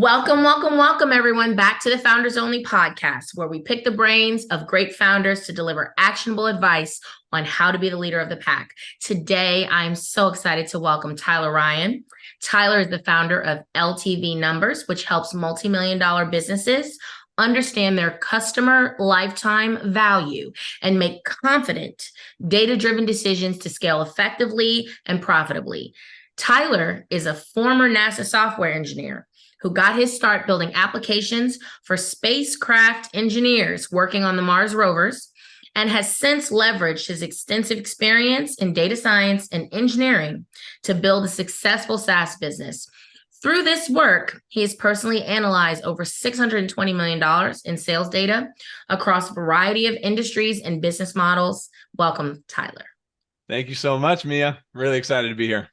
Welcome, welcome, welcome, everyone, back to the Founders Only podcast, where we pick the brains of great founders to deliver actionable advice on how to be the leader of the pack. Today, I'm so excited to welcome Tyler Ryan. Tyler is the founder of LTV Numbers, which helps multi-million-dollar businesses understand their customer lifetime value and make confident, data-driven decisions to scale effectively and profitably. Tyler is a former NASA software engineer who got his start building applications for spacecraft engineers working on the Mars rovers, and has since leveraged his extensive experience in data science and engineering to build a successful SaaS business. Through this work, he has personally analyzed over $620 million in sales data across a variety of industries and business models. Welcome, Tyler. Thank you so much, Mia. Really excited to be here.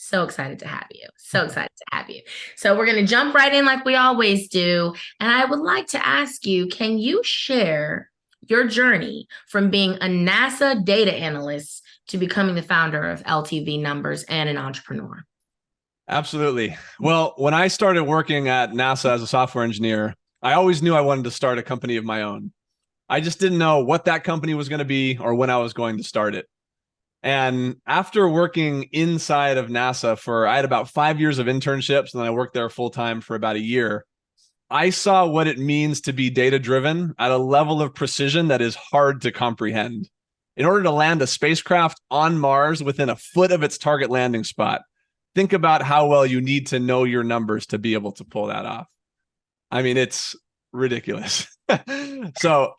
So excited to have you. So excited to have you. So we're going to jump right in like we always do. And I would like to ask you, can you share your journey from being a NASA data analyst to becoming the founder of LTV Numbers and an entrepreneur? Absolutely. Well, when I started working at NASA as a software engineer, I always knew I wanted to start a company of my own. I just didn't know what that company was going to be or when I was going to start it. And after working inside of NASA I had about 5 years of internships, and then I worked there full time for about a year. I saw what it means to be data-driven at a level of precision that is hard to comprehend. In order to land a spacecraft on Mars within a foot of its target landing spot, think about how well you need to know your numbers to be able to pull that off. I mean, it's ridiculous. So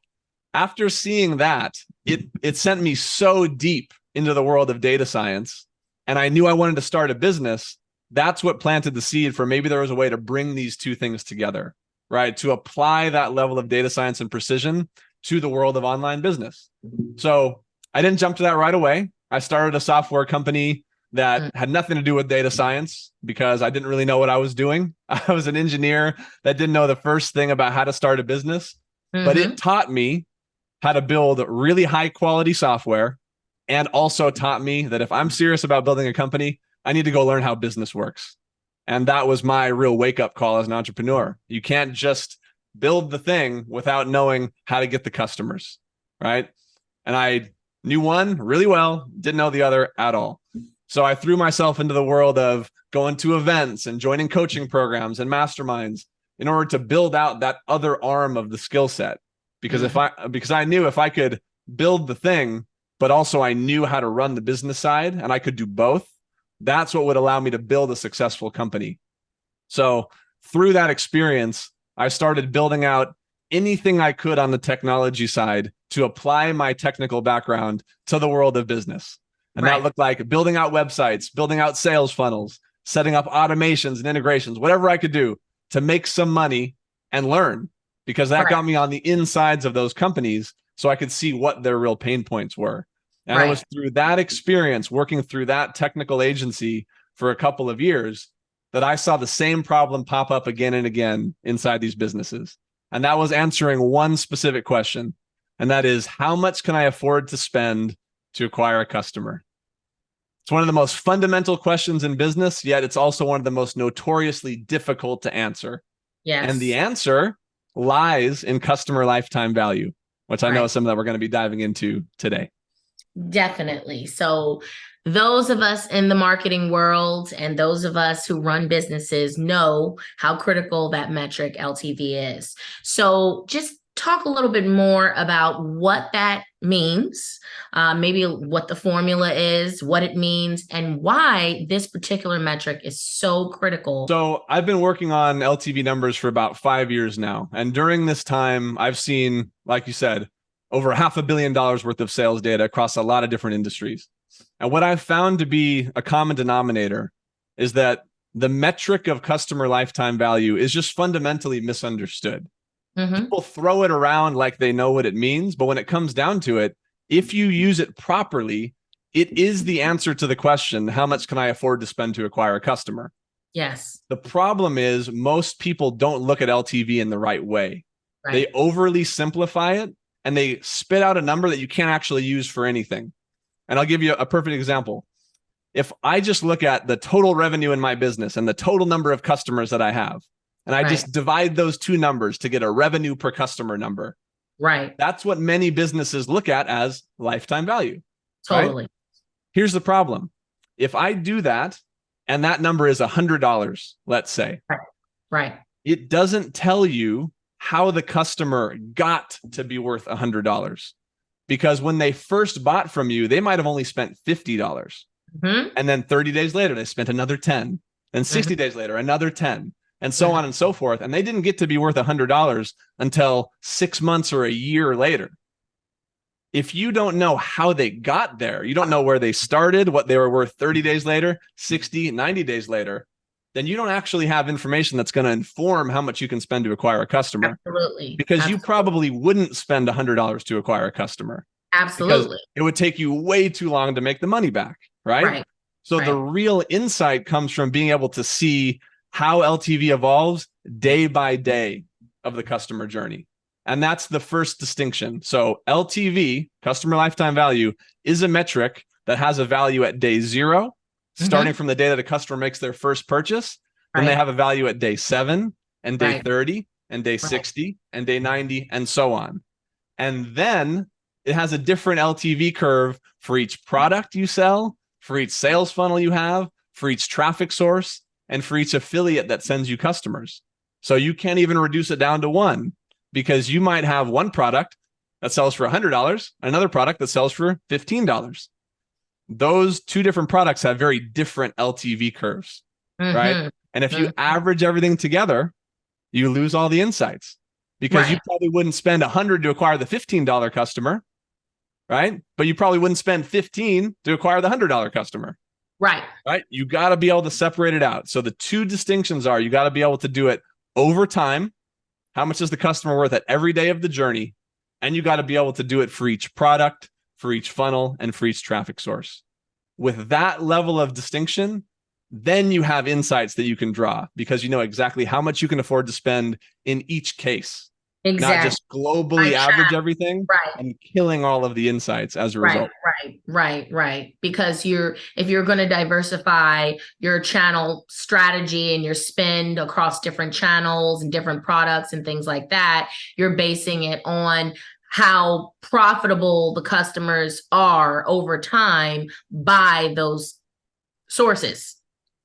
after seeing that, it sent me so deep into the world of data science, and I knew I wanted to start a business. That's what planted the seed for maybe there was a way to bring these two things together, right? To apply that level of data science and precision to the world of online business. So I didn't jump to that right away. I started a software company that had nothing to do with data science because I didn't really know what I was doing. I was an engineer that didn't know the first thing about how to start a business, but it taught me how to build really high quality software, and also taught me that if I'm serious about building a company, I need to go learn how business works. And that was my real wake-up call as an entrepreneur. You can't just build the thing without knowing how to get the customers, right? And I knew one really well, didn't know the other at all. So I threw myself into the world of going to events and joining coaching programs and masterminds in order to build out that other arm of the skill set. Because because I knew if I could build the thing, but also I knew how to run the business side and I could do both, that's what would allow me to build a successful company. So through that experience, I started building out anything I could on the technology side to apply my technical background to the world of business. And that looked like building out websites, building out sales funnels, setting up automations and integrations, whatever I could do to make some money and learn, because that got me on the insides of those companies so I could see what their real pain points were. And it was through that experience, working through that technical agency for a couple of years, that I saw the same problem pop up again and again inside these businesses. And that was answering one specific question. And that is, how much can I afford to spend to acquire a customer? It's one of the most fundamental questions in business, yet it's also one of the most notoriously difficult to answer. Yes. And the answer lies in customer lifetime value, which I know is something that we're going to be diving into today. Definitely. So those of us in the marketing world and those of us who run businesses know how critical that metric LTV is. So just talk a little bit more about what that means, maybe what the formula is, what it means, and why this particular metric is so critical. So I've been working on LTV numbers for about 5 years now. And during this time, I've seen, like you said, over $500 million worth of sales data across a lot of different industries. And what I've found to be a common denominator is that the metric of customer lifetime value is just fundamentally misunderstood. People throw it around like they know what it means, but when it comes down to it, if you use it properly, it is the answer to the question, how much can I afford to spend to acquire a customer? Yes. The problem is most people don't look at LTV in the right way. They overly simplify it, and they spit out a number that you can't actually use for anything. And I'll give you a perfect example. If I just look at the total revenue in my business and the total number of customers that I have, and I Right. just divide those two numbers to get a revenue per customer number. Right. That's what many businesses look at as lifetime value. Totally. Right? Here's the problem. If I do that and that number is $100, let's say, Right. Right. it doesn't tell you how the customer got to be worth $100. Because when they first bought from you, they might have only spent $50. Mm-hmm. And then 30 days later, they spent another 10. And 60 days later, another 10, and so on and so forth. And they didn't get to be worth $100 until 6 months or a year later. If you don't know how they got there, you don't know where they started, what they were worth 30 days later, 60, 90 days later, then you don't actually have information that's going to inform how much you can spend to acquire a customer. Absolutely. Because you probably wouldn't spend $100 to acquire a customer. Absolutely. Because it would take you way too long to make the money back, right? Right. So Right. the real insight comes from being able to see how LTV evolves day by day of the customer journey. And that's the first distinction. So LTV, customer lifetime value, is a metric that has a value at day 0, starting from the day that a customer makes their first purchase. Then they have a value at day 7 and day 30 and day 60 and day 90 and so on. And then it has a different LTV curve for each product you sell, for each sales funnel you have, for each traffic source, and for each affiliate that sends you customers. So you can't even reduce it down to 1, because you might have one product that sells for $100, another product that sells for $15. Those two different products have very different LTV curves, right? And if you average everything together, you lose all the insights, because you probably wouldn't spend $100 to acquire the $15 customer, right? But you probably wouldn't spend $15 to acquire the $100 customer. Right. Right. You got to be able to separate it out. So the two distinctions are, you got to be able to do it over time. How much is the customer worth at every day of the journey? And you got to be able to do it for each product, for each funnel, and for each traffic source. With that level of distinction, then you have insights that you can draw, because you know exactly how much you can afford to spend in each case. Exactly. Not just globally average everything and killing all of the insights as a result. Right. Because if you're going to diversify your channel strategy and your spend across different channels and different products and things like that, you're basing it on how profitable the customers are over time by those sources,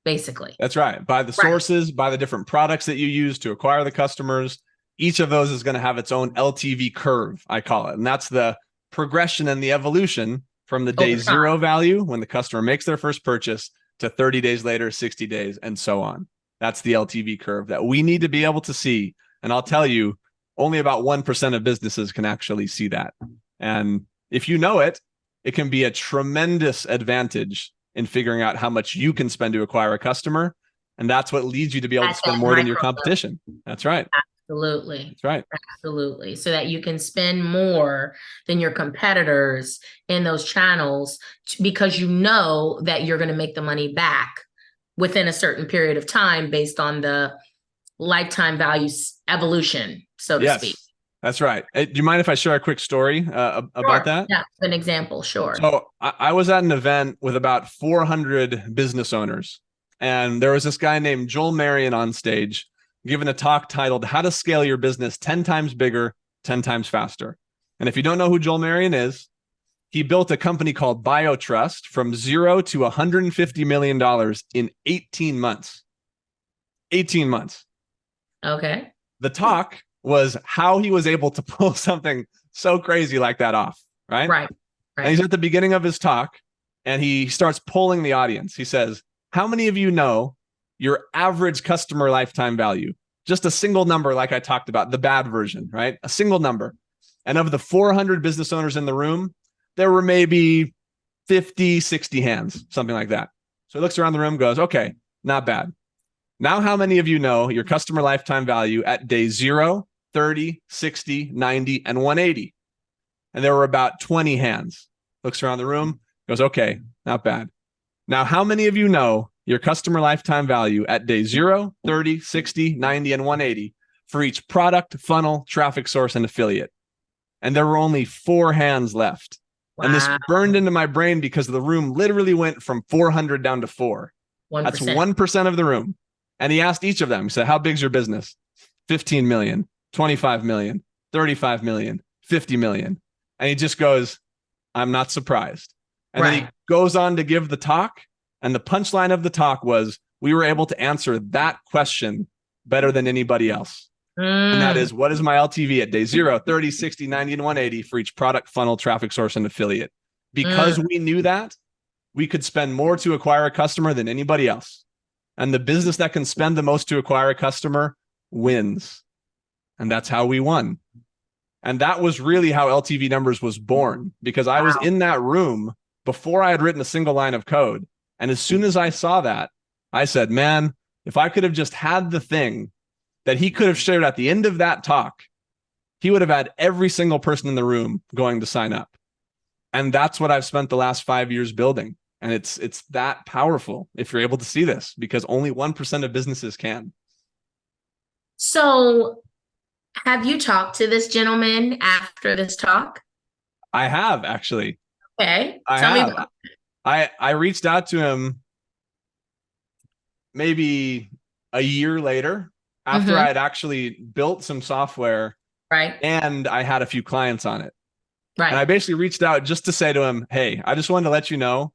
basically. That's right. By the sources, by the different products that you use to acquire the customers. Each of those is going to have its own LTV curve, I call it. And that's the progression and the evolution from the day 0 value, when the customer makes their first purchase, to 30 days later, 60 days, and so on. That's the LTV curve that we need to be able to see. And I'll tell you, only about 1% of businesses can actually see that. And if you know it, it can be a tremendous advantage in figuring out how much you can spend to acquire a customer. And that's what leads you to be able to spend more than your competition. That's right. Absolutely. That's right. Absolutely. So that you can spend more than your competitors in those channels, because you know that you're going to make the money back within a certain period of time based on the lifetime value evolution, so to speak. That's right. Do you mind if I share a quick story about that? Yeah, an example. Sure. So I was at an event with about 400 business owners, and there was this guy named Joel Marion on stage giving a talk titled "How to Scale Your Business 10 Times Bigger, 10 Times Faster." And if you don't know who Joel Marion is, he built a company called BioTrust from 0 to $150 million in 18 months. 18 months. Okay. The talk was how he was able to pull something so crazy like that off, right? Right. And he's at the beginning of his talk, and he starts polling the audience. He says, how many of you know your average customer lifetime value? Just a single number, like I talked about, the bad version, right? A single number. And of the 400 business owners in the room, there were maybe 50, 60 hands, something like that. So he looks around the room, goes, okay, not bad. Now, how many of you know your customer lifetime value at day 0, 30, 60, 90, and 180? And there were about 20 hands. Looks around the room, goes, okay, not bad. Now, how many of you know your customer lifetime value at day 0, 30, 60, 90, and 180 for each product, funnel, traffic source, and affiliate? And there were only 4 hands left. Wow. And this burned into my brain because the room literally went from 400 down to 4. 1%. That's 1% of the room. And he asked each of them, he said, how big's your business? 15 million, 25 million, 35 million, 50 million. And he just goes, I'm not surprised. And then he goes on to give the talk. And the punchline of the talk was, we were able to answer that question better than anybody else. And that is, what is my LTV at day 0, 30, 60, 90, and 180 for each product, funnel, traffic source, and affiliate? Because we knew that, we could spend more to acquire a customer than anybody else. And the business that can spend the most to acquire a customer wins. And that's how we won. And that was really how LTV Numbers was born, because I was in that room before I had written a single line of code. And as soon as I saw that, I said, man, if I could have just had the thing that he could have shared at the end of that talk, he would have had every single person in the room going to sign up. And that's what I've spent the last 5 years building. And it's that powerful if you're able to see this, because only 1% of businesses can. So have you talked to this gentleman after this talk? I have, actually. Okay. Tell me about it. I reached out to him maybe a year later after I had actually built some software. Right. And I had a few clients on it. Right. And I basically reached out just to say to him, hey, I just wanted to let you know,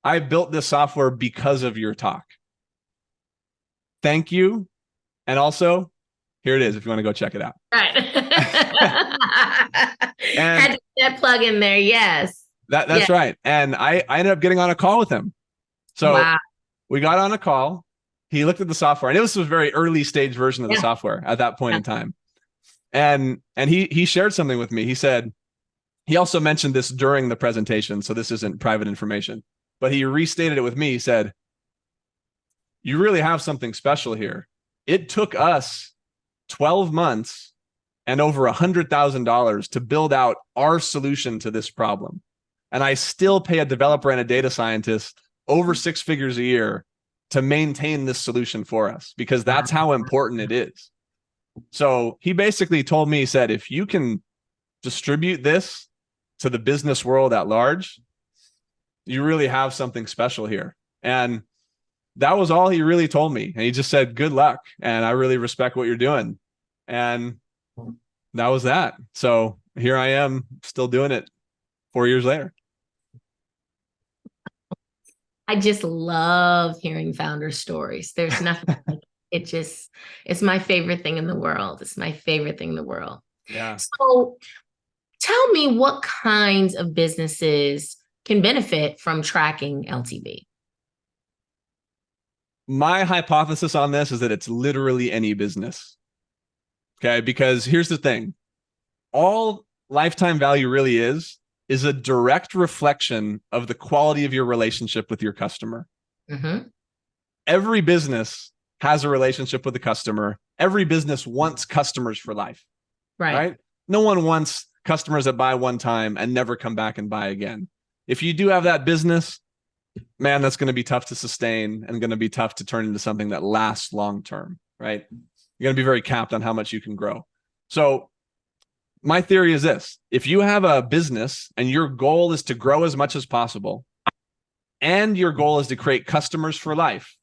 I built this software because of your talk. Thank you. And also, here it is if you want to go check it out. Right. And had that plug in there. Yes. That's right. And I ended up getting on a call with him. So we got on a call. He looked at the software, and it was a very early stage version of the software at that point in time. And he shared something with me. He said, he also mentioned this during the presentation, so this isn't private information, but he restated it with me. He said, you really have something special here. It took us 12 months and over $100,000 to build out our solution to this problem. And I still pay a developer and a data scientist over 6 figures a year to maintain this solution for us, because that's how important it is. So he basically told me, he said, if you can distribute this to the business world at large, you really have something special here. And that was all he really told me. And he just said, good luck. And I really respect what you're doing. And that was that. So here I am still doing it 4 years later. I just love hearing founder stories. There's nothing like it. It's my favorite thing in the world. It's my favorite thing in the world. Yeah. So tell me, what kinds of businesses can benefit from tracking LTV? My hypothesis on this is that it's literally any business. Okay, because here's the thing. All lifetime value really is a direct reflection of the quality of your relationship with your customer. Every business has a relationship with the customer. Every business wants customers for life. Right? No one wants customers that buy one time and never come back and buy again. If you do have that business, man, that's going to be tough to sustain and going to be tough to turn into something that lasts long term, right? You're going to be very capped on how much you can grow. So my theory is this: if you have a business and your goal is to grow as much as possible, and your goal is to create customers for life,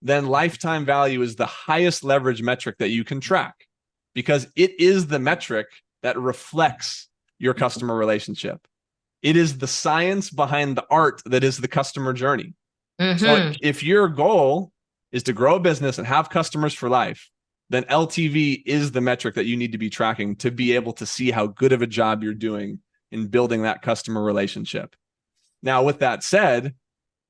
then lifetime value is the highest leverage metric that you can track, because it is the metric that reflects your customer relationship. It is the science behind the art that is the customer journey. So if your goal is to grow a business and have customers for life, then LTV is the metric that you need to be tracking to be able to see how good of a job you're doing in building that customer relationship. Now, with that said,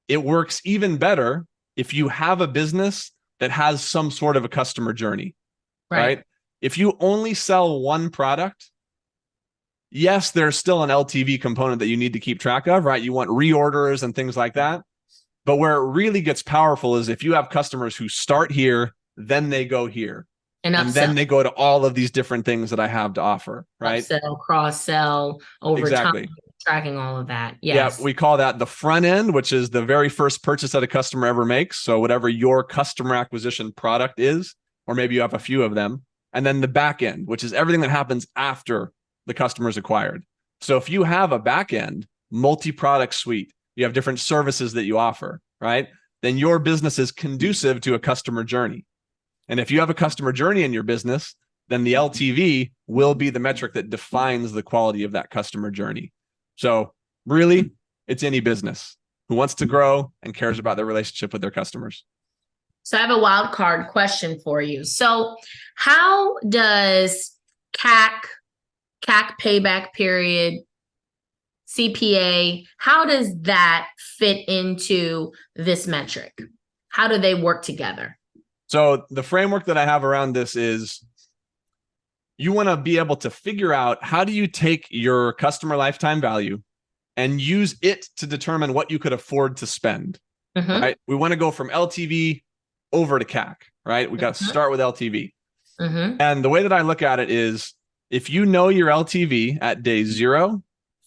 it works even better if you have a business that has some sort of a customer journey, right? If you only sell one product, yes, there's still an LTV component that you need to keep track of, right? You want reorders and things like that. But where it really gets powerful is if you have customers who start here, then they go here, and then they go to all of these different things that I have to offer, right? Upsell, cross-sell, over time, tracking all of that. Yes. Yeah, we call that the front end, which is the very first purchase that a customer ever makes. So whatever your customer acquisition product is, or maybe you have a few of them. And then the back end, which is everything that happens after the customer is acquired. So if you have a back end multi-product suite, you have different services that you offer, right? then your business is conducive to a customer journey. And if you have a customer journey in your business, then the LTV will be the metric that defines the quality of that customer journey. So really, it's any business who wants to grow and cares about their relationship with their customers. So I have a wild card question for you. So how does CAC payback period, CPA, how does that fit into this metric? How do they work together? So the framework that I have around this is you want to be able to figure out how do you take your customer lifetime value and use it to determine what you could afford to spend, right? We want to go from LTV over to CAC, right? We got to start with LTV. And the way that I look at it is if you know your LTV at day 0,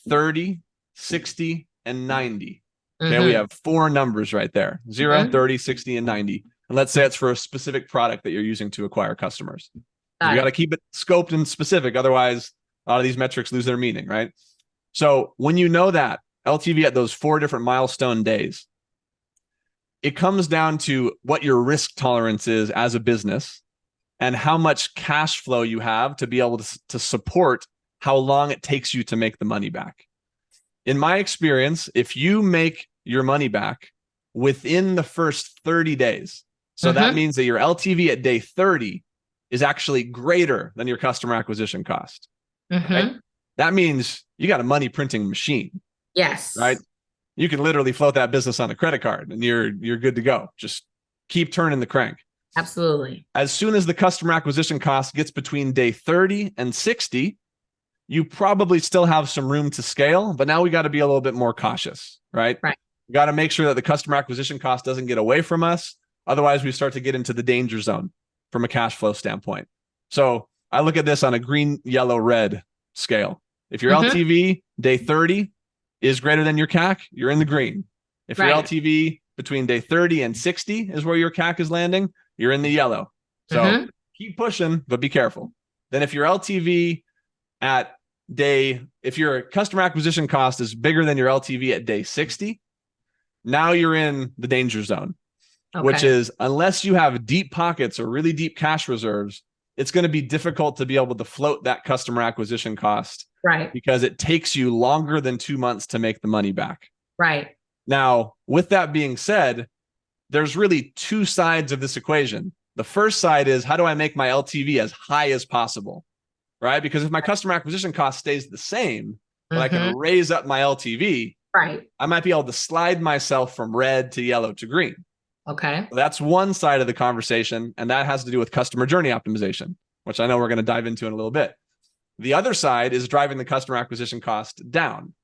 30, 60, and 90, okay, we have 4 numbers right there, 0, 30, 60, and 90. And let's say it's for a specific product that you're using to acquire customers. You got to keep it scoped and specific. Otherwise, a lot of these metrics lose their meaning, right? So when you know that LTV at those 4 different milestone days, it comes down to what your risk tolerance is as a business and how much cash flow you have to be able to support how long it takes you to make the money back. In my experience, if you make your money back within the first 30 days, so that means that your LTV at day 30 is actually greater than your customer acquisition cost. Right? That means you got a money printing machine. Yes. Right? You can literally float that business on a credit card and you're good to go. Just keep turning the crank. Absolutely. As soon as the customer acquisition cost gets between day 30 and 60, you probably still have some room to scale, but now we got to be a little bit more cautious, right? Right. We got to make sure that the customer acquisition cost doesn't get away from us. Otherwise, we start to get into the danger zone from a cash flow standpoint. So I look at this on a green, yellow, red scale. If your LTV day 30 is greater than your CAC, you're in the green. If your LTV between day 30 and 60 is where your CAC is landing, you're in the yellow. So keep pushing, but be careful. Then if your LTV at if your customer acquisition cost is bigger than your LTV at day 60, now you're in the danger zone, which is unless you have deep pockets or really deep cash reserves, it's going to be difficult to be able to float that customer acquisition cost. Right. Because it takes you longer than 2 months to make the money back. Right. Now, with that being said, there's really 2 sides of this equation. The first side is how do I make my LTV as high as possible, right? Because if my customer acquisition cost stays the same, but I can raise up my LTV, right, I might be able to slide myself from red to yellow to green. Okay. So that's one side of the conversation, and that has to do with customer journey optimization, which I know we're going to dive into in a little bit. The other side is driving the customer acquisition cost down,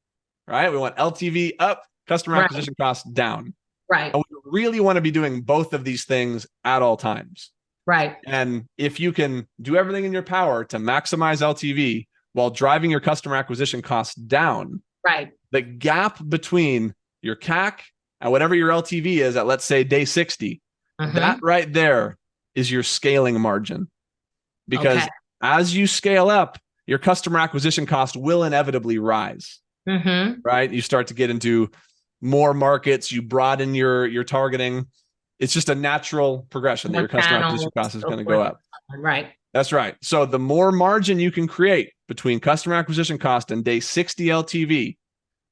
right? We want LTV up, customer acquisition cost down. Right. And we really want to be doing both of these things at all times. Right. And if you can do everything in your power to maximize LTV while driving your customer acquisition costs down, right, the gap between your CAC and whatever your LTV is at, let's say, day 60, that right there is your scaling margin. Because as you scale up, your customer acquisition cost will inevitably rise, right? You start to get into more markets, you broaden your targeting. It's just a natural progression that your customer acquisition cost is going to go up. Right. That's right. So the more margin you can create between customer acquisition cost and day 60 LTV,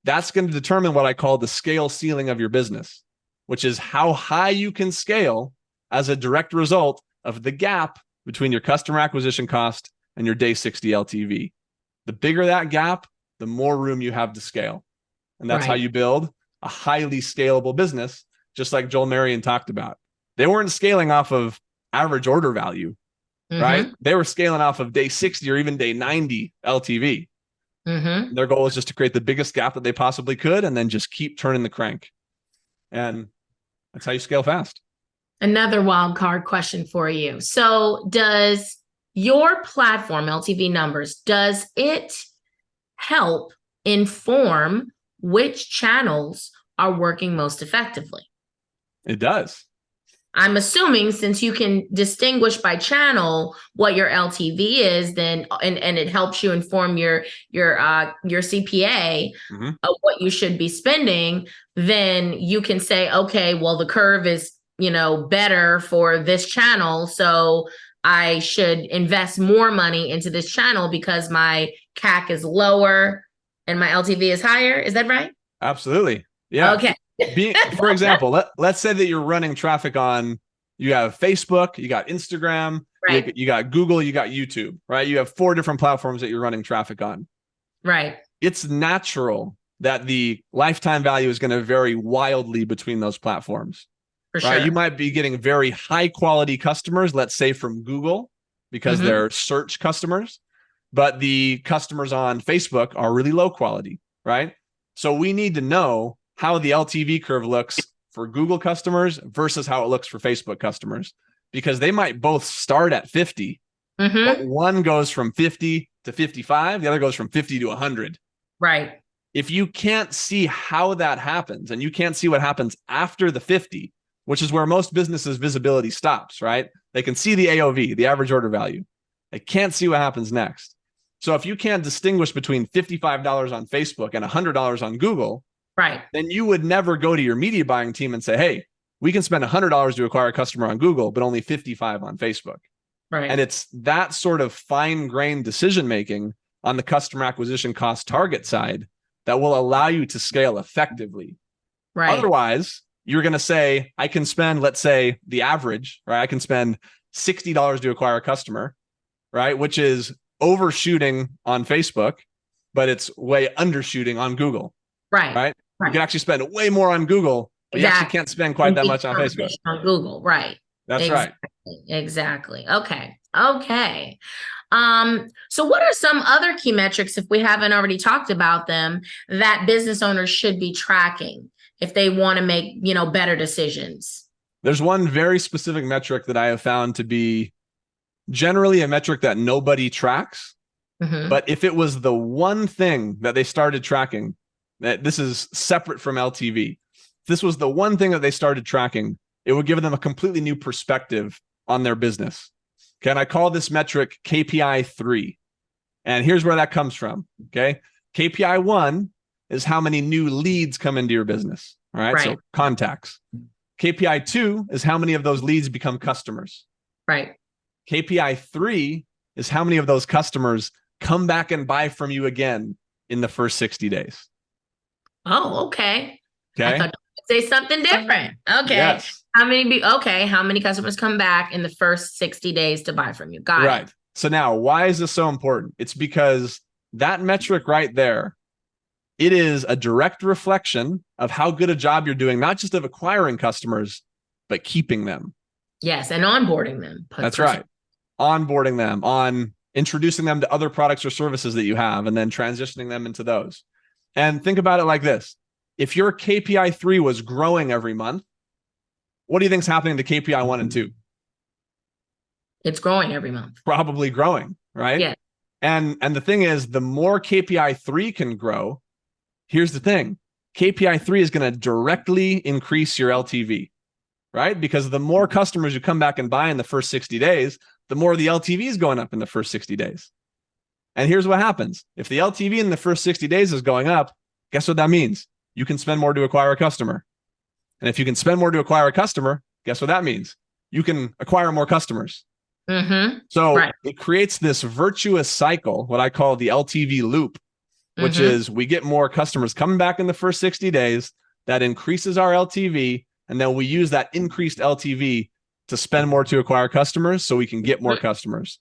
that's going to determine what I call the scale ceiling of your business, which is how high you can scale as a direct result of the gap between your customer acquisition cost and your day 60 LTV. The bigger that gap, the more room you have to scale. And that's how you build a highly scalable business, just like Joel Marion talked about. They weren't scaling off of average order value, right? They were scaling off of day 60 or even day 90 LTV. Their goal was just to create the biggest gap that they possibly could and then just keep turning the crank. And that's how you scale fast. Another wild card question for you. So does your platform, LTV Numbers, does it help inform which channels are working most effectively? It does. I'm assuming since you can distinguish by channel what your LTV is, then and it helps you inform your CPA of what you should be spending, then you can say, okay, well, the curve is, better for this channel, so I should invest more money into this channel because my CAC is lower and my LTV is higher. Is that right? Absolutely. Yeah. Okay. For example, let's say that you're running traffic on, you have Facebook, you got Instagram, right. you got Google, you got YouTube, right? You have 4 different platforms that you're running traffic on. Right. It's natural that the lifetime value is going to vary wildly between those platforms. For right? sure. You might be getting very high quality customers, let's say from Google, because they're search customers, but the customers on Facebook are really low quality, right? So we need to know how the LTV curve looks for Google customers versus how it looks for Facebook customers, because they might both start at 50, but one goes from 50 to 55, the other goes from 50 to 100. Right. If you can't see how that happens and you can't see what happens after the 50, which is where most businesses' visibility stops, right? They can see the AOV, the average order value. They can't see what happens next. So if you can't distinguish between $55 on Facebook and $100 on Google, right, then you would never go to your media buying team and say, hey, we can spend $100 to acquire a customer on Google, but only $55 on Facebook. Right. And it's that sort of fine-grained decision-making on the customer acquisition cost target side that will allow you to scale effectively. Right. Otherwise, you're going to say, I can spend, let's say, the average, right? I can spend $60 to acquire a customer, right? Which is overshooting on Facebook, but it's way undershooting on Google. Right. You can actually spend way more on Google, but you actually can't spend quite that much on Facebook. On Google, right. That's right. Exactly. Okay. So what are some other key metrics, if we haven't already talked about them, that business owners should be tracking if they want to make, better decisions? There's one very specific metric that I have found to be generally a metric that nobody tracks. But if it was the one thing that they started tracking, that this is separate from LTV, if this was the one thing that they started tracking, it would give them a completely new perspective on their business. Okay, and I call this metric KPI 3. And here's where that comes from. Okay, KPI 1 is how many new leads come into your business. All right, so contacts. KPI 2 is how many of those leads become customers. Right. KPI 3 is how many of those customers come back and buy from you again in the first 60 days. Oh, okay. Okay. I thought you would say something different. Okay. Yes. How many customers come back in the first 60 days to buy from you? Got it. Right. So now, why is this so important? It's because that metric right there, it is a direct reflection of how good a job you're doing, not just of acquiring customers, but keeping them. Yes, and onboarding them. That's right. Onboarding them, on introducing them to other products or services that you have, and then transitioning them into those. And think about it like this. If your KPI 3 was growing every month, what do you think is happening to KPI 1 and 2? It's growing every month. Probably growing, right? Yeah. And the thing is, the more KPI 3 can grow, here's the thing. KPI 3 is going to directly increase your LTV, right? Because the more customers you come back and buy in the first 60 days, the more the LTV is going up in the first 60 days. And here's what happens. If the LTV in the first 60 days is going up, guess what that means? You can spend more to acquire a customer. And if you can spend more to acquire a customer, guess what that means? You can acquire more customers. So it creates this virtuous cycle, what I call the LTV loop, which is we get more customers coming back in the first 60 days. That increases our LTV. And then we use that increased LTV to spend more to acquire customers so we can get more customers.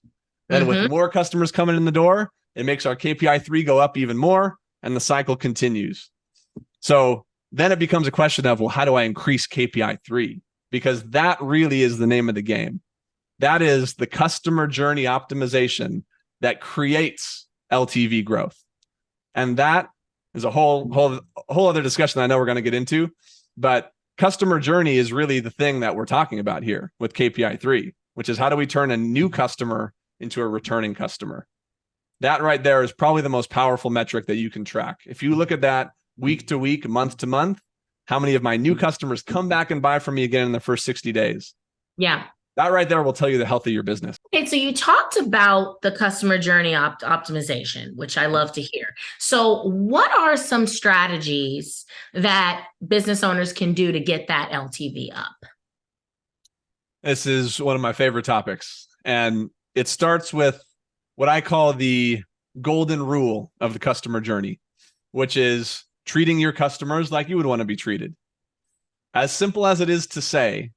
Then with more customers coming in the door, it makes our KPI 3 go up even more, and the cycle continues. So then it becomes a question of, well, how do I increase KPI 3? Because that really is the name of the game. That is the customer journey optimization that creates LTV growth. And that is a whole other discussion I know we're going to get into, but customer journey is really the thing that we're talking about here with KPI 3, which is how do we turn a new customer into a returning customer? That right there is probably the most powerful metric that you can track. If you look at that week to week, month to month, how many of my new customers come back and buy from me again in the first 60 days? Yeah. That right there will tell you the health of your business. Okay, so you talked about the customer journey optimization, which I love to hear. So what are some strategies that business owners can do to get that LTV up? This is one of my favorite topics. And it starts with what I call the golden rule of the customer journey, which is treating your customers like you would want to be treated. As simple as it is to say,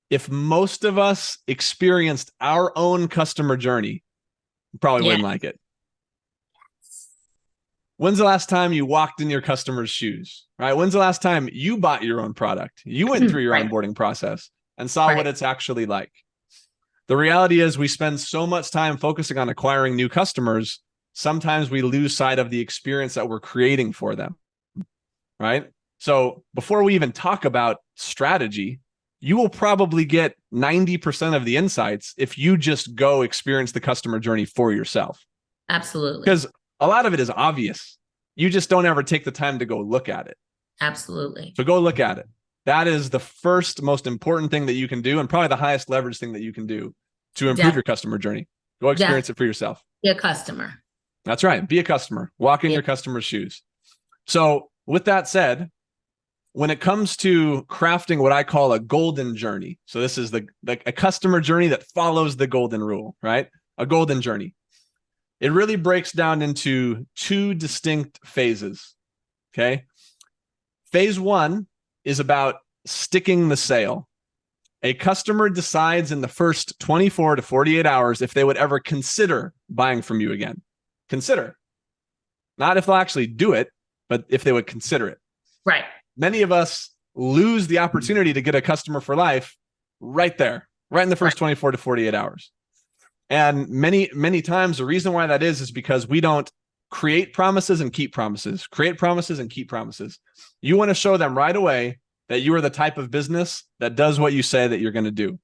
if most of us experienced our own customer journey, we probably wouldn't like it. When's the last time you walked in your customer's shoes, right? When's the last time you bought your own product? You went through your onboarding process and saw what it's actually like. The reality is we spend so much time focusing on acquiring new customers, sometimes we lose sight of the experience that we're creating for them, right? So before we even talk about strategy, you will probably get 90% of the insights if you just go experience the customer journey for yourself. Absolutely. Because a lot of it is obvious. You just don't ever take the time to go look at it. Absolutely. So go look at it. That is the first most important thing that you can do, and probably the highest leverage thing that you can do to improve your customer journey. Go experience it for yourself. Be a customer. That's right. Be a customer. Walk in your customer's shoes. So with that said, when it comes to crafting what I call a golden journey, so this is a customer journey that follows the golden rule, right? A golden journey. It really breaks down into two distinct phases, okay? Phase one is about sticking the sale. A customer decides in the first 24 to 48 hours if they would ever consider buying from you again. Consider. Not if they'll actually do it, but if they would consider it. Right. Many of us lose the opportunity to get a customer for life right there, right in the first 24 to 48 hours. And many times the reason why that is because we don't create promises and keep promises, create promises and keep promises. You want to show them right away that you are the type of business that does what you say that you're going to do.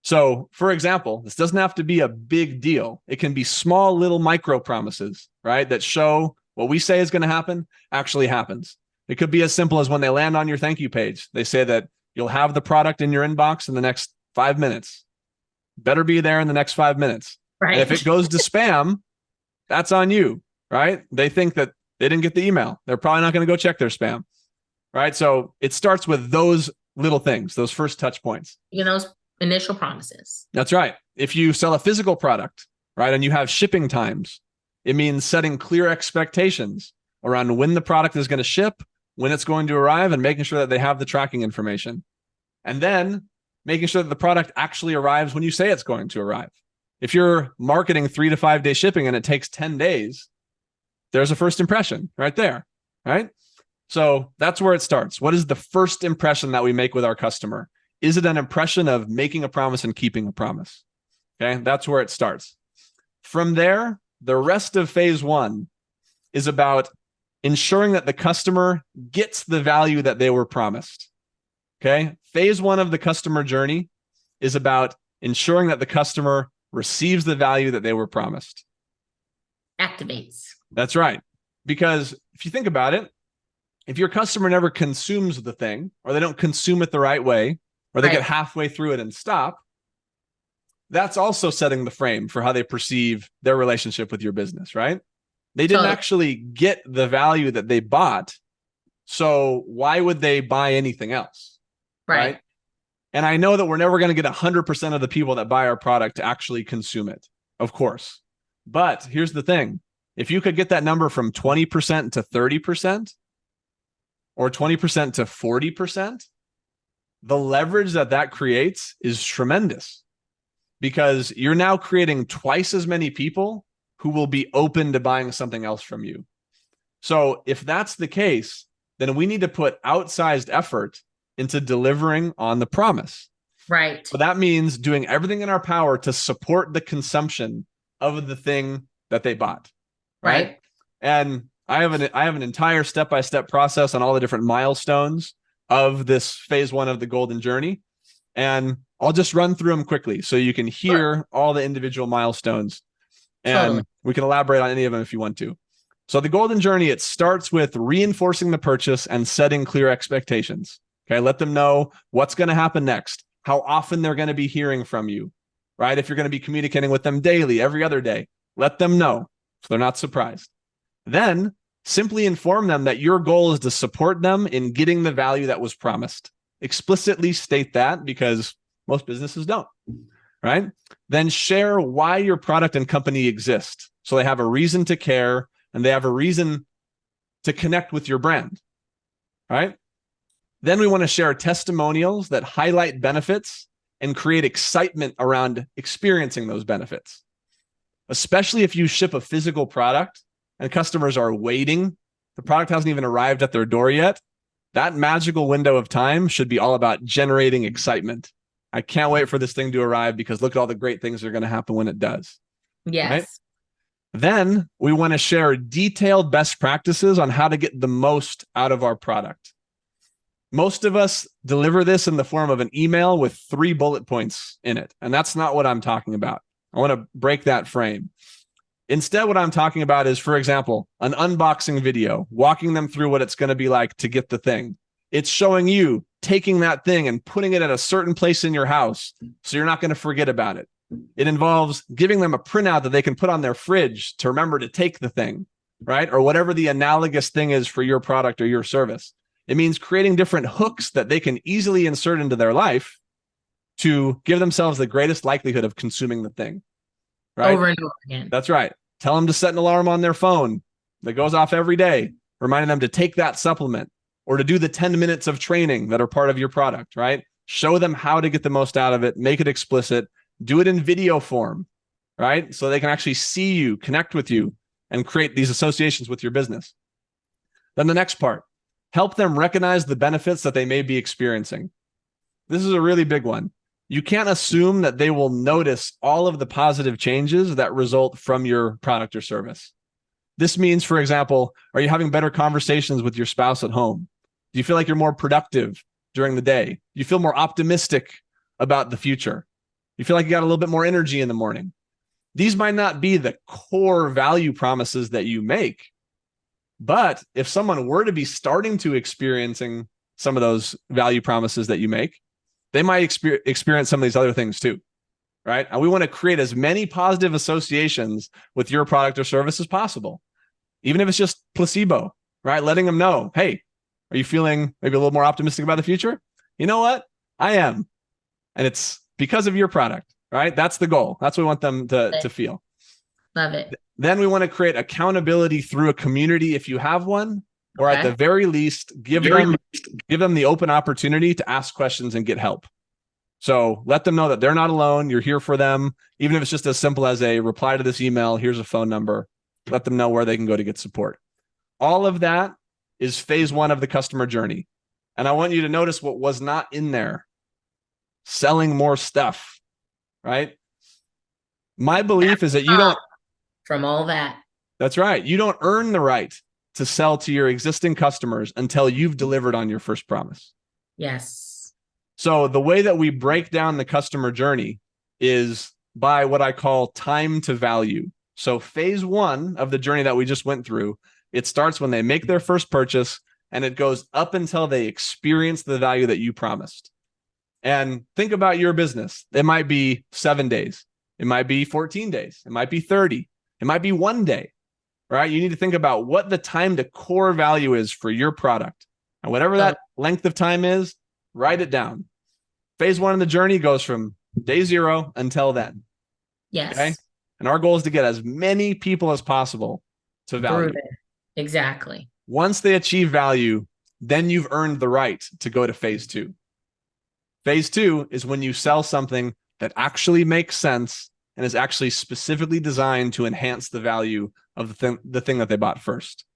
So, for example, this doesn't have to be a big deal. It can be small little micro promises, right? That show what we say is going to happen actually happens. It could be as simple as when they land on your thank you page, they say that you'll have the product in your inbox in the next 5 minutes. Better be there in the next 5 minutes. Right. And if it goes to spam, that's on you, right? They think that they didn't get the email. They're probably not going to go check their spam, right? So it starts with those little things, those first touch points. Those initial promises. That's right. If you sell a physical product, right, and you have shipping times, it means setting clear expectations around when the product is going to ship, when it's going to arrive, and making sure that they have the tracking information. And then making sure that the product actually arrives when you say it's going to arrive. If you're marketing 3 to 5 day shipping and it takes 10 days, there's a first impression right there, right? So that's where it starts. What is the first impression that we make with our customer? Is it an impression of making a promise and keeping a promise? Okay, that's where it starts. From there, the rest of phase one is about ensuring that the customer gets the value that they were promised. Okay, phase one of the customer journey is about ensuring that the customer receives the value that they were promised. Activates. That's right. Because if you think about it, if your customer never consumes the thing, or they don't consume it the right way, or they get halfway through it and stop, that's also setting the frame for how they perceive their relationship with your business, right? They didn't actually get the value that they bought. So why would they buy anything else? Right. And I know that we're never going to get 100% of the people that buy our product to actually consume it, of course. But here's the thing. If you could get that number from 20% to 30% or 20% to 40%, the leverage that creates is tremendous, because you're now creating twice as many people who will be open to buying something else from you. So if that's the case, then we need to put outsized effort into delivering on the promise. Right. So that means doing everything in our power to support the consumption of the thing that they bought. Right. And I have an entire step-by-step process on all the different milestones of this phase one of the golden journey. And I'll just run through them quickly so you can hear all the individual milestones, and we can elaborate on any of them if you want to. So the golden journey, it starts with reinforcing the purchase and setting clear expectations. Okay, let them know what's going to happen next. how often they're going to be hearing from you, right? If you're going to be communicating with them daily, every other day, let them know so they're not surprised. Then simply inform them that your goal is to support them in getting the value that was promised. Explicitly state that, because most businesses don't, right? Then share why your product and company exist. So they have a reason to care and they have a reason to connect with your brand, right? Then we want to share testimonials that highlight benefits and create excitement around experiencing those benefits. Especially if you ship a physical product and customers are waiting, the product hasn't even arrived at their door yet, that magical window of time should be all about generating excitement. I can't wait for this thing to arrive because look at all the great things that are going to happen when it does. Yes. Right? Then we want to share detailed best practices on how to get the most out of our product. Most of us deliver this in the form of an email with 3 bullet points in it. And that's not what I'm talking about. I want to break that frame. Instead, what I'm talking about is, for example, an unboxing video, walking them through what it's going to be like to get the thing. It's showing you taking that thing and putting it at a certain place in your house so you're not going to forget about it. It involves giving them a printout that they can put on their fridge to remember to take the thing, right? Or whatever the analogous thing is for your product or your service. It means creating different hooks that they can easily insert into their life to give themselves the greatest likelihood of consuming the thing, right? Over and over again. That's right. Tell them to set an alarm on their phone that goes off every day, reminding them to take that supplement or to do the 10 minutes of training that are part of your product, right? Show them how to get the most out of it, make it explicit, do it in video form, right? So they can actually see you, connect with you, and create these associations with your business. Then the next part, help them recognize the benefits that they may be experiencing. This is a really big one. You can't assume that they will notice all of the positive changes that result from your product or service. This means, for example, are you having better conversations with your spouse at home? Do you feel like you're more productive during the day? Do you feel more optimistic about the future? You feel like you got a little bit more energy in the morning? These might not be the core value promises that you make, but if someone were to be starting to experiencing some of those value promises that you make, they might experience some of these other things too, right? And we want to create as many positive associations with your product or service as possible, even if it's just placebo, right? Letting them know, hey, are you feeling maybe a little more optimistic about the future? You know what? I am. And it's because of your product, right? That's the goal. That's what we want them to feel. Love it. Then we want to create accountability through a community if you have one, or at the very least, give them the open opportunity to ask questions and get help. So let them know that they're not alone. You're here for them. Even if it's just as simple as a reply to this email, here's a phone number. Let them know where they can go to get support. All of that is phase 1 of the customer journey. And I want you to notice what was not in there. Selling more stuff, right? My belief is that you don't... From all that. That's right. You don't earn the right to sell to your existing customers until you've delivered on your first promise. Yes. So the way that we break down the customer journey is by what I call time to value. So phase 1 of the journey that we just went through, it starts when they make their first purchase and it goes up until they experience the value that you promised. And think about your business. It might be 7 days. It might be 14 days. It might be 30. It might be 1 day, right? You need to think about what the time to core value is for your product. And whatever that length of time is, write it down. Phase 1 of the journey goes from day 0 until then. Yes. Okay? And our goal is to get as many people as possible to value. Exactly. Once they achieve value, then you've earned the right to go to phase 2. Phase 2 is when you sell something that actually makes sense and is actually specifically designed to enhance the value of the thing that they bought first.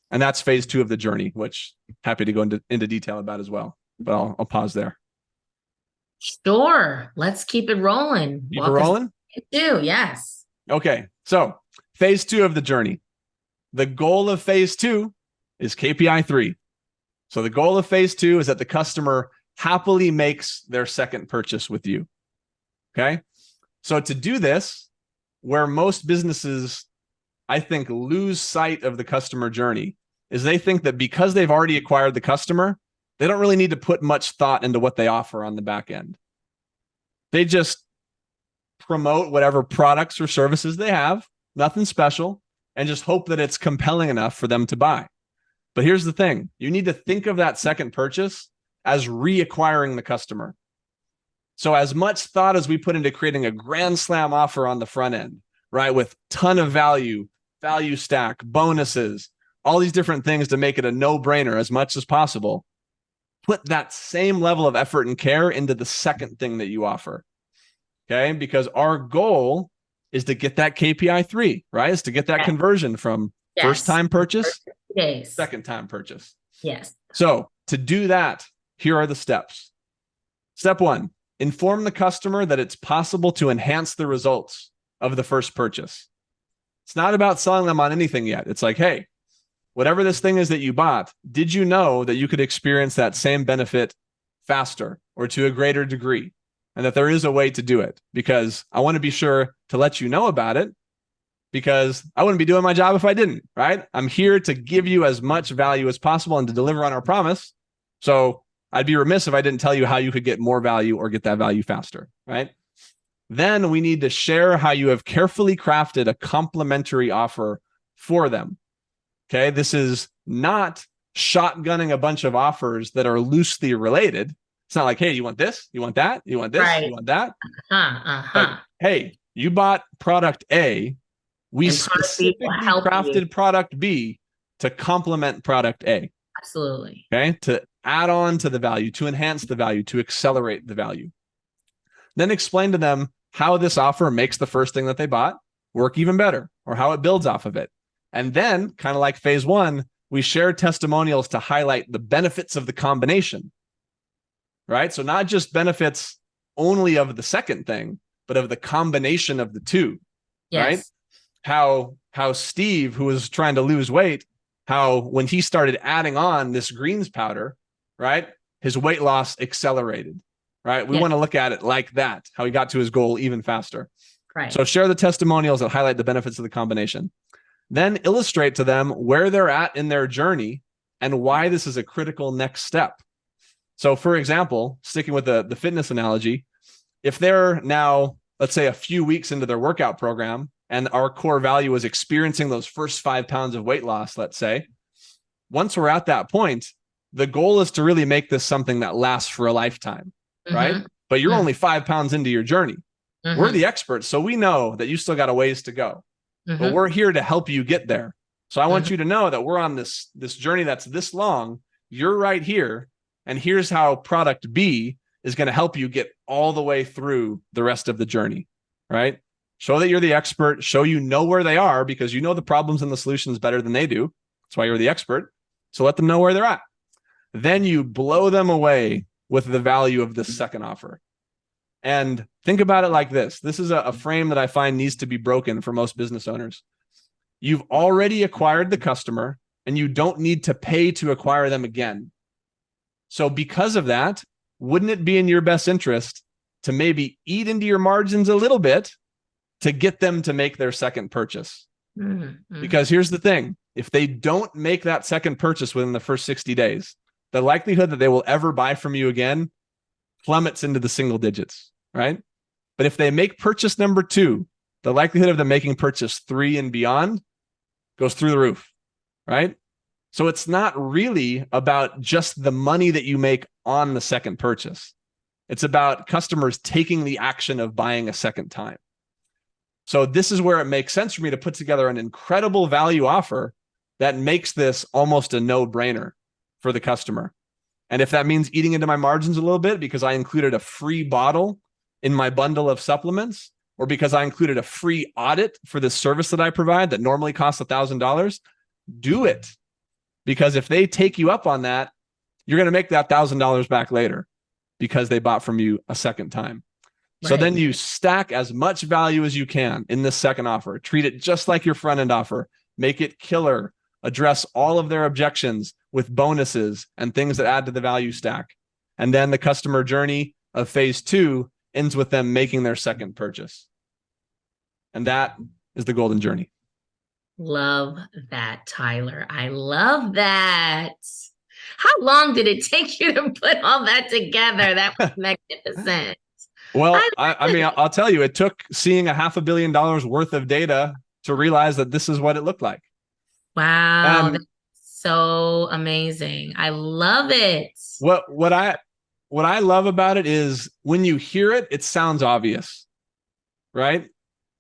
And that's phase 2 of the journey, which I'm happy to go into detail about as well. But I'll pause there. Sure. Let's keep it rolling. Keep it rolling? Yes. Okay. So phase 2 of the journey. The goal of phase 2 is KPI 3. So the goal of phase 2 is that the customer happily makes their second purchase with you. Okay. So to do this, where most businesses, I think, lose sight of the customer journey is they think that because they've already acquired the customer, they don't really need to put much thought into what they offer on the back end. They just promote whatever products or services they have, nothing special, and just hope that it's compelling enough for them to buy. But here's the thing. You need to think of that second purchase as reacquiring the customer. So as much thought as we put into creating a grand slam offer on the front end, right, with ton of value stack, bonuses, all these different things to make it a no-brainer as much as possible, put that same level of effort and care into the second thing that you offer. Okay, because our goal is to get that KPI 3, right? Is to get that conversion from first time purchase, second time purchase. Yes. So to do that, here are the steps. Step 1, inform the customer that it's possible to enhance the results of the first purchase. It's not about selling them on anything yet. It's like, hey, whatever this thing is that you bought, did you know that you could experience that same benefit faster or to a greater degree? And that there is a way to do it, because I want to be sure to let you know about it, because I wouldn't be doing my job if I didn't, right? I'm here to give you as much value as possible and to deliver on our promise. So I'd be remiss if I didn't tell you how you could get more value or get that value faster, right? Then we need to share how you have carefully crafted a complimentary offer for them. Okay, this is not shotgunning a bunch of offers that are loosely related. It's not like, hey, you want this? You want that? You want this? Right. You want that? Like, hey, you bought product A. We specifically crafted product B to complement product A. Absolutely. Okay, to add on to the value, to enhance the value, to accelerate the value. Then explain to them how this offer makes the first thing that they bought work even better, or how it builds off of it. And then, kind of like phase 1, we share testimonials to highlight the benefits of the combination. Right? So not just benefits only of the second thing, but of the combination of the two. Yes. Right? How Steve, who was trying to lose weight, how when he started adding on this greens powder, right, his weight loss accelerated. Right? We want to look at it like that, how he got to his goal even faster. Right. So share the testimonials that highlight the benefits of the combination. Then illustrate to them where they're at in their journey and why this is a critical next step. So for example, sticking with the fitness analogy, if they're now, let's say, a few weeks into their workout program and our core value is experiencing those first 5 pounds of weight loss, let's say, once we're at that point, the goal is to really make this something that lasts for a lifetime, right? But you're only 5 pounds into your journey. We're the experts, so we know that you still got a ways to go, but we're here to help you get there. So I want you to know that we're on this journey that's this long. You're right here. And here's how product B is going to help you get all the way through the rest of the journey, right? Show that you're the expert, show you know where they are, because you know the problems and the solutions better than they do. That's why you're the expert. So let them know where they're at. Then you blow them away with the value of this second offer. And think about it like this. This is a frame that I find needs to be broken for most business owners. You've already acquired the customer and you don't need to pay to acquire them again. So because of that, wouldn't it be in your best interest to maybe eat into your margins a little bit to get them to make their second purchase? Because here's the thing. If they don't make that second purchase within the first 60 days, the likelihood that they will ever buy from you again plummets into the single digits, right? But if they make purchase number 2, the likelihood of them making purchase 3 and beyond goes through the roof, right? So it's not really about just the money that you make on the second purchase. It's about customers taking the action of buying a second time. So this is where it makes sense for me to put together an incredible value offer that makes this almost a no-brainer for the customer. And if that means eating into my margins a little bit because I included a free bottle in my bundle of supplements, or because I included a free audit for this service that I provide that normally costs $1,000, do it. Because if they take you up on that, you're going to make that $1,000 back later because they bought from you a second time. Right. So then you stack as much value as you can in this second offer. Treat it just like your front end offer. Make it killer. Address all of their objections with bonuses and things that add to the value stack. And then the customer journey of phase 2 ends with them making their second purchase. And that is the golden journey. Love that, Tyler. I love that. How long did it take you to put all that together? That was magnificent. Well, I I love mean, it. I'll tell you, it took seeing $500 million worth of data to realize that this is what it looked like. Wow, that's And so amazing. I love it. what I love about it is when you hear it, it sounds obvious, right?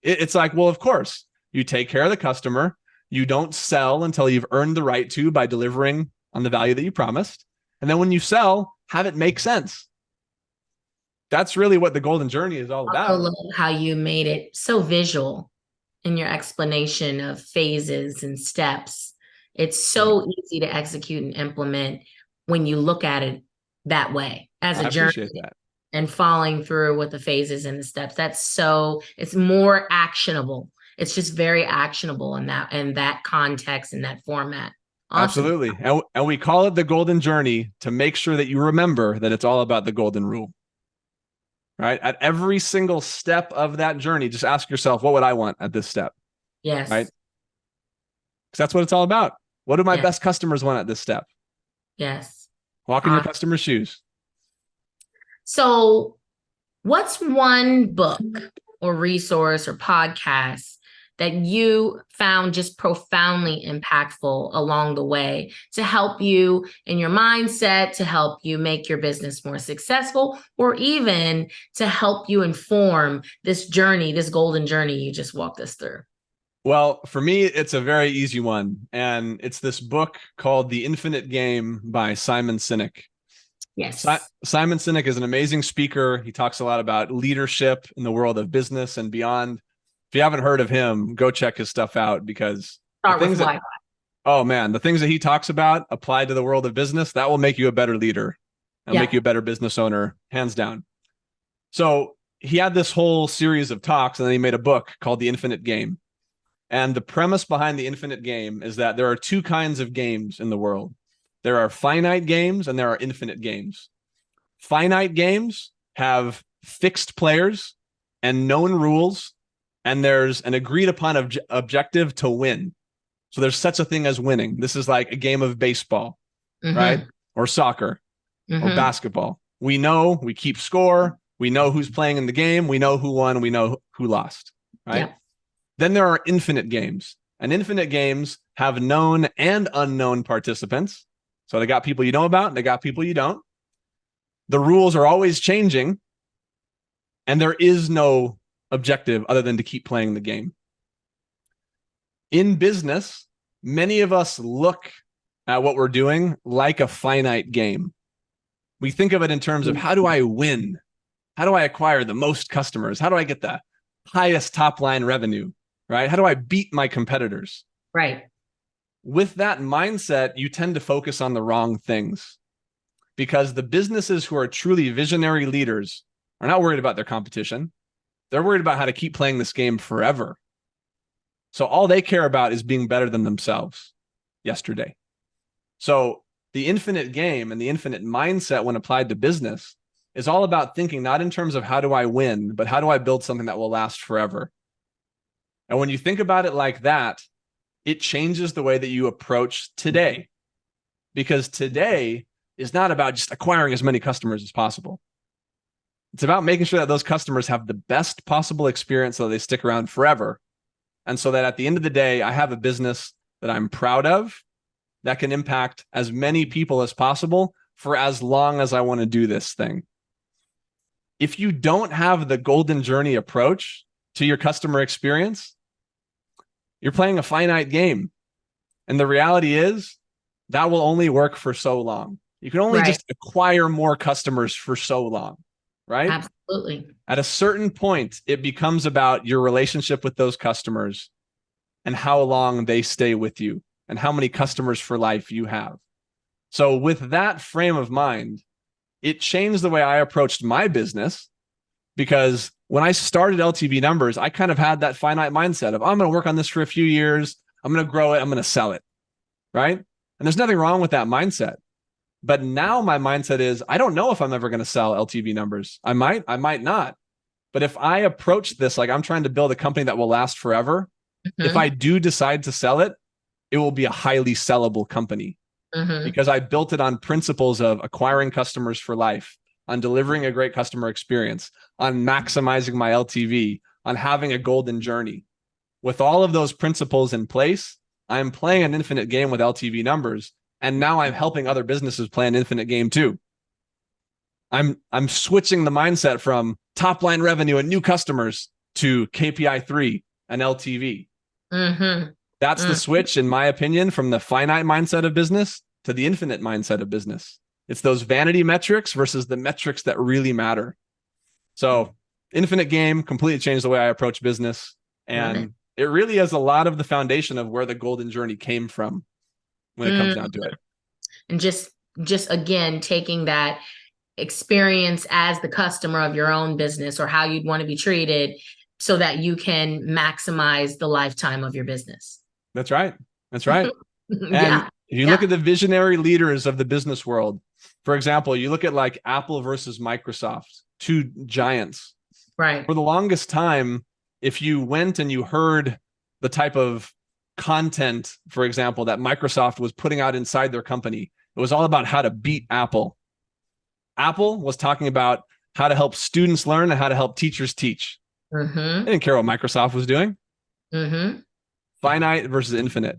It's like, well, of course, you take care of the customer. You don't sell until you've earned the right to by delivering on the value that you promised. And then when you sell, have it make sense. That's really what the golden journey is all I about. love how you made it so visual in your explanation of phases and steps. It's Yeah, so easy to execute and implement when you look at it that way as a I journey appreciate that. and following through with the phases and the steps. It's more actionable. It's just very actionable in that context, in that format. Awesome. Absolutely. And we call it the golden journey to make sure that you remember that it's all about the golden rule, right? At every single step of that journey, just ask yourself, what would I want at this step, right? Yes. Because that's what it's all about. What do my Yes. best customers want at this step? Yes. Walk in your customer's shoes. So, what's one book or resource or podcast that you found just profoundly impactful along the way to help you in your mindset, to help you make your business more successful, or even to help you inform this journey, this golden journey you just walked us through? Well, for me, it's a very easy one. And it's this book called The Infinite Game by Simon Sinek. Yes. Simon Sinek is an amazing speaker. He talks a lot about leadership in the world of business and beyond. If you haven't heard of him, go check his stuff out because Start with why. oh man, the things that he talks about applied to the world of business, that will make you a better leader and make you a better business owner, hands down. So he had this whole series of talks and then he made a book called The Infinite Game. And the premise behind The Infinite Game is that there are two kinds of games in the world. There are finite games and there are infinite games. Finite games have fixed players and known rules, and there's an agreed upon objective to win. So there's such a thing as winning. This is like a game of baseball, right? Or soccer or basketball. We know, we keep score. We know who's playing in the game. We know who won. We know who lost, right? Yeah. Then there are infinite games, and infinite games have known and unknown participants. So they got people you know about, and they got people you don't. The rules are always changing, and there is no objective other than to keep playing the game. In business, many of us look at what we're doing like a finite game. We think of it in terms of how do I win? How do I acquire the most customers? How do I get the highest top line revenue, right? How do I beat my competitors? Right. With that mindset, you tend to focus on the wrong things because the businesses who are truly visionary leaders are not worried about their competition. They're worried about how to keep playing this game forever. So all they care about is being better than themselves yesterday. So the infinite game and the infinite mindset when applied to business is all about thinking not in terms of how do I win, but how do I build something that will last forever? And when you think about it like that, it changes the way that you approach today, because today is not about just acquiring as many customers as possible. It's about making sure that those customers have the best possible experience so they stick around forever. And so that at the end of the day, I have a business that I'm proud of that can impact as many people as possible for as long as I want to do this thing. If you don't have the golden journey approach to your customer experience, you're playing a finite game. And the reality is that will only work for so long. You can only just acquire more customers for so long, right? Absolutely. At a certain point, it becomes about your relationship with those customers and how long they stay with you and how many customers for life you have. So with that frame of mind, it changed the way I approached my business, because when I started LTV Numbers, I kind of had that finite mindset of, oh, I'm going to work on this for a few years. I'm going to grow it. I'm going to sell it, right? And there's nothing wrong with that mindset. But now my mindset is, I don't know if I'm ever going to sell LTV Numbers. I might not. But if I approach this like I'm trying to build a company that will last forever, if I do decide to sell it, it will be a highly sellable company because I built it on principles of acquiring customers for life, on delivering a great customer experience, on maximizing my LTV, on having a golden journey. With all of those principles in place, I'm playing an infinite game with LTV numbers. And now I'm helping other businesses play an infinite game too. I'm switching the mindset from top line revenue and new customers to KPI 3 and LTV. That's the switch, in my opinion, from the finite mindset of business to the infinite mindset of business. It's those vanity metrics versus the metrics that really matter. So infinite game completely changed the way I approach business. And it really is a lot of the foundation of where the golden journey came from when it comes down to it. And just again, taking that experience as the customer of your own business or how you'd want to be treated so that you can maximize the lifetime of your business. That's right. That's right. Yeah. And if you look at the visionary leaders of the business world, for example, you look at like Apple versus Microsoft, two giants. Right. For the longest time, if you went and you heard the type of content, for example, that Microsoft was putting out inside their company, it was all about how to beat Apple. Apple was talking about how to help students learn and how to help teachers teach. They didn't care what Microsoft was doing. Finite versus infinite.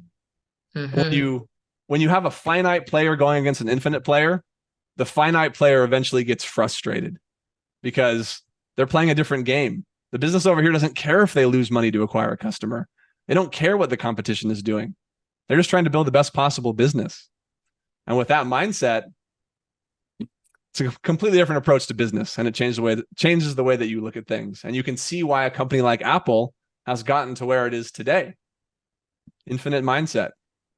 When you have a finite player going against an infinite player, the finite player eventually gets frustrated because they're playing a different game. The business over here doesn't care if they lose money to acquire a customer. They don't care what the competition is doing. They're just trying to build the best possible business. And with that mindset, it's a completely different approach to business, and it changes the way that you look at things. And you can see why a company like Apple has gotten to where it is today. Infinite mindset.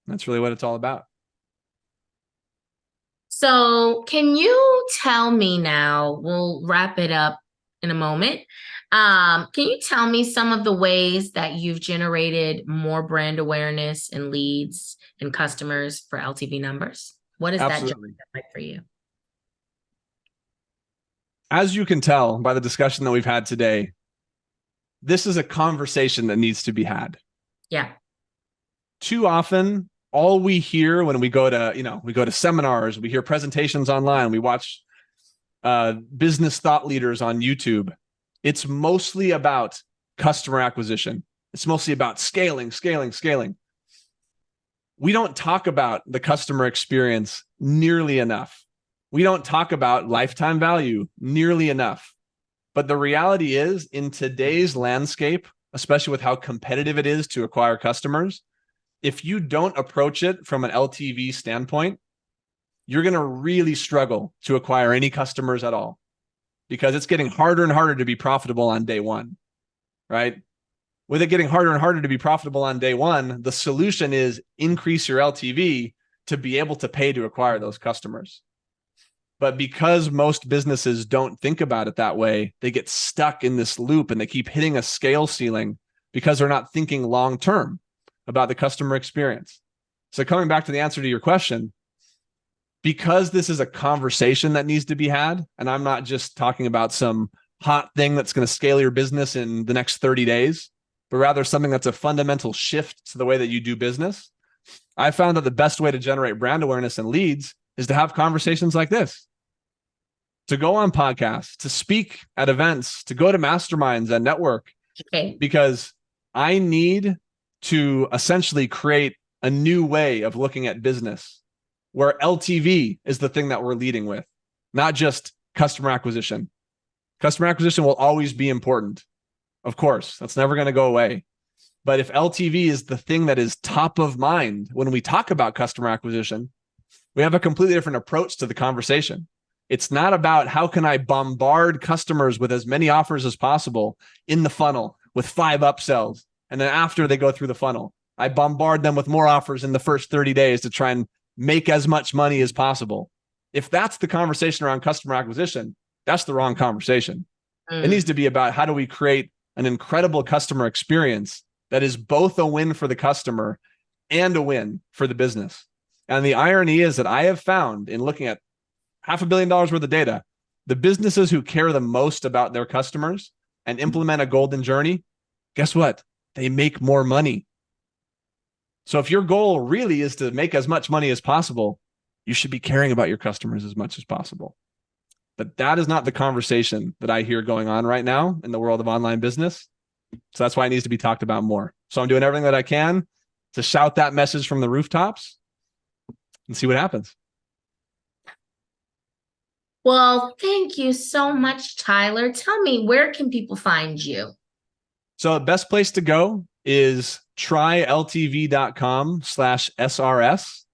That's really what it's all about. So can you tell me now, we'll wrap it up in a moment. Can you tell me some of the ways that you've generated more brand awareness and leads and customers for LTV Numbers? What is that journey like for you? As you can tell by the discussion that we've had today, this is a conversation that needs to be had. Yeah. Too often, all we hear when we go to seminars, we hear presentations online, we watch business thought leaders on YouTube. It's mostly about customer acquisition. It's mostly about scaling. We don't talk about the customer experience nearly enough. We don't talk about lifetime value nearly enough. But the reality is, in today's landscape, especially with how competitive it is to acquire customers, if you don't approach it from an LTV standpoint, you're going to really struggle to acquire any customers at all, because it's getting harder and harder to be profitable on day one, right? With it getting harder and harder to be profitable on day one, the solution is increase your LTV to be able to pay to acquire those customers. But because most businesses don't think about it that way, they get stuck in this loop and they keep hitting a scale ceiling because they're not thinking long-term about the customer experience. So coming back to the answer to your question, because this is a conversation that needs to be had, and I'm not just talking about some hot thing that's going to scale your business in the next 30 days, but rather something that's a fundamental shift to the way that you do business, I found that the best way to generate brand awareness and leads is to have conversations like this, to go on podcasts, to speak at events, to go to masterminds and network. Okay. Because I need to essentially create a new way of looking at business where LTV is the thing that we're leading with, not just customer acquisition. Customer acquisition will always be important. Of course, that's never going to go away. But if LTV is the thing that is top of mind when we talk about customer acquisition, we have a completely different approach to the conversation. It's not about how can I bombard customers with as many offers as possible in the funnel with 5 upsells. And then after they go through the funnel, I bombard them with more offers in the first 30 days to try and make as much money as possible. If that's the conversation around customer acquisition, that's the wrong conversation. It needs to be about how do we create an incredible customer experience that is both a win for the customer and a win for the business. And the irony is that I have found in looking at $500 million worth of data, the businesses who care the most about their customers and implement a golden journey, guess what? They make more money. So if your goal really is to make as much money as possible, you should be caring about your customers as much as possible. But that is not the conversation that I hear going on right now in the world of online business. So that's why it needs to be talked about more. So I'm doing everything that I can to shout that message from the rooftops and see what happens. Well, thank you so much, Tyler. Tell me, where can people find you? So the best place to go is tryltv.com/SRS.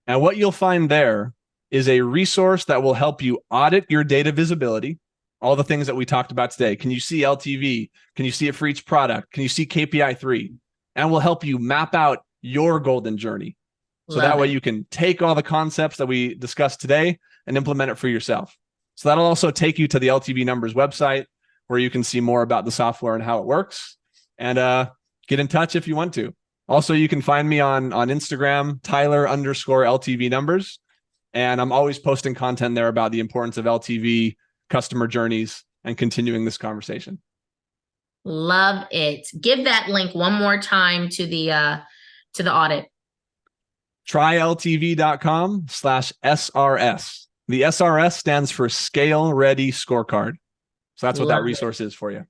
And what you'll find there is a resource that will help you audit your data visibility, all the things that we talked about today. Can you see LTV? Can you see it for each product? Can you see KPI 3? And will help you map out your golden journey. So that way you can take all the concepts that we discussed today and implement it for yourself. So that'll also take you to the LTV Numbers website where you can see more about the software and how it works, and get in touch if you want to. Also, you can find me on Instagram, Tyler_LTV Numbers. And I'm always posting content there about the importance of LTV, customer journeys, and continuing this conversation. Love it. Give that link one more time to the audit. tryltv.com/SRS. The SRS stands for Scale Ready Scorecard. So that's what that resource is for you.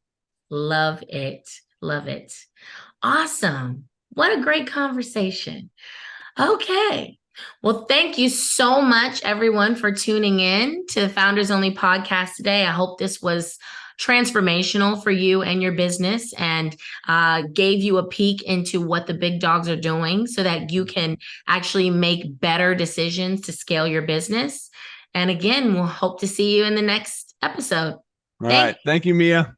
Love it. Love it. Awesome. What a great conversation. Okay. Well, thank you so much, everyone, for tuning in to the Founders Only podcast today. I hope this was transformational for you and your business, and gave you a peek into what the big dogs are doing so that you can actually make better decisions to scale your business. And again, we'll hope to see you in the next episode. All right. Thank you, Mia.